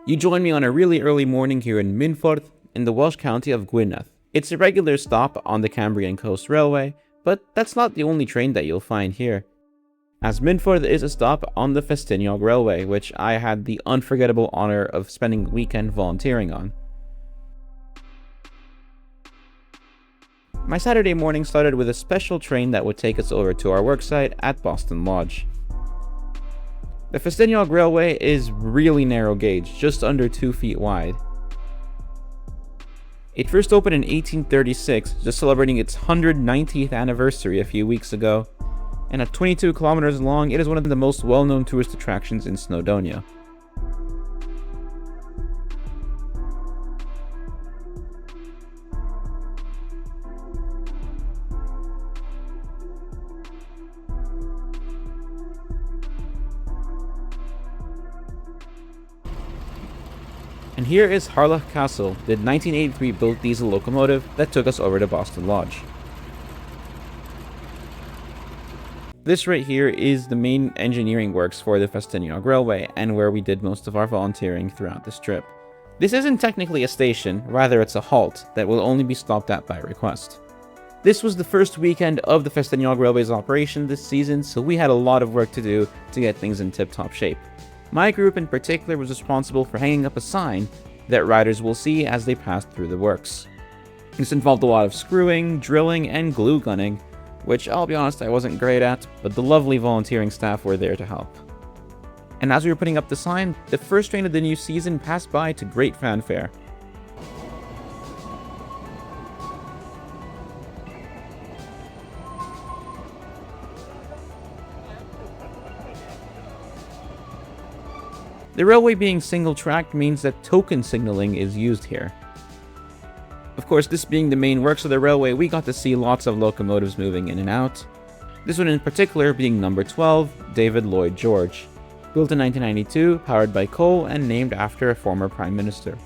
You join me on a really early morning here in Minffordd, in the Welsh county of Gwynedd. It's a regular stop on the Cambrian Coast Railway, but that's not the only train that you'll find here, as Minffordd is a stop on the Ffestiniog Railway, which I had the unforgettable honor of spending the weekend volunteering on. My Saturday morning started with a special train that would take us over to our worksite at Boston Lodge. The Ffestiniog Railway is really narrow gauge, just under 2 feet wide. It first opened in 1836, just celebrating its 190th anniversary a few weeks ago, and at 22 kilometers long, it is one of the most well-known tourist attractions in Snowdonia. And here is Harlech Castle, the 1983 built diesel locomotive that took us over to Boston Lodge. This right here is the main engineering works for the Ffestiniog Railway, and where we did most of our volunteering throughout this trip. This isn't technically a station, rather it's a halt that will only be stopped at by request. This was the first weekend of the Ffestiniog Railway's operation this season, so we had a lot of work to do to get things in tip-top shape. My group in particular was responsible for hanging up a sign that riders will see as they pass through the works. This involved a lot of screwing, drilling, and glue gunning, which I'll be honest I wasn't great at, but the lovely volunteering staff were there to help. And as we were putting up the sign, the first train of the new season passed by to great fanfare. The railway being single-tracked means that token signaling is used here. Of course, this being the main works of the railway, we got to see lots of locomotives moving in and out. This one in particular being number 12, David Lloyd George, built in 1992, powered by coal and named after a former Prime Minister.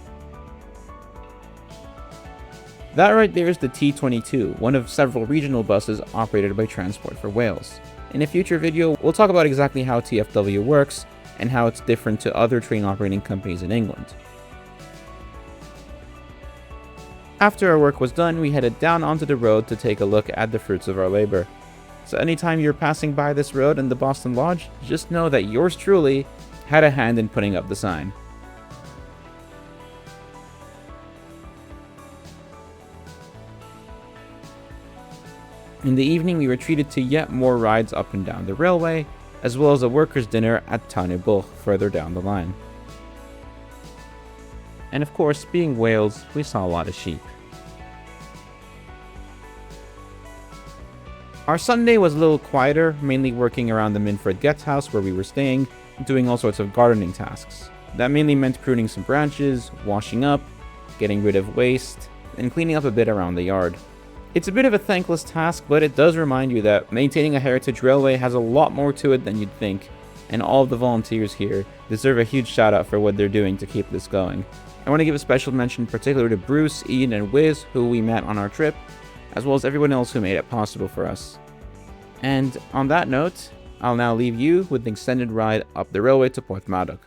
That right there is the T22, one of several regional buses operated by Transport for Wales. In a future video, we'll talk about exactly how TFW works, and how it's different to other train operating companies in England. After our work was done, we headed down onto the road to take a look at the fruits of our labor. So anytime you're passing by this road in the Boston Lodge, just know that yours truly had a hand in putting up the sign. In the evening, we were treated to yet more rides up and down the railway, as well as a workers' dinner at Ffestiniog further down the line. And of course, being Wales, we saw a lot of sheep. Our Sunday was a little quieter, mainly working around the Minffordd guest house where we were staying, doing all sorts of gardening tasks. That mainly meant pruning some branches, washing up, getting rid of waste, and cleaning up a bit around the yard. It's a bit of a thankless task, but it does remind you that maintaining a heritage railway has a lot more to it than you'd think, and all of the volunteers here deserve a huge shout out for what they're doing to keep this going. I want to give a special mention particularly to Bruce, Ian, and Wiz, who we met on our trip, as well as everyone else who made it possible for us. And on that note, I'll now leave you with the extended ride up the railway to Porthmadog.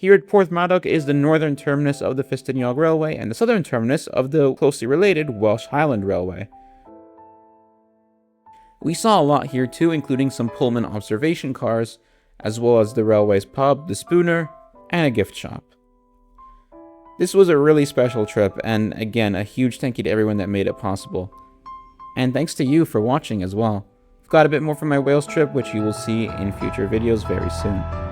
Here at Porthmadog is the northern terminus of the Ffestiniog Railway and the southern terminus of the closely related Welsh Highland Railway. We saw a lot here too, including some Pullman observation cars, as well as the railway's pub, the Spooner, and a gift shop. This was a really special trip, and again, a huge thank you to everyone that made it possible. And thanks to you for watching as well. I've got a bit more from my Wales trip, which you will see in future videos very soon.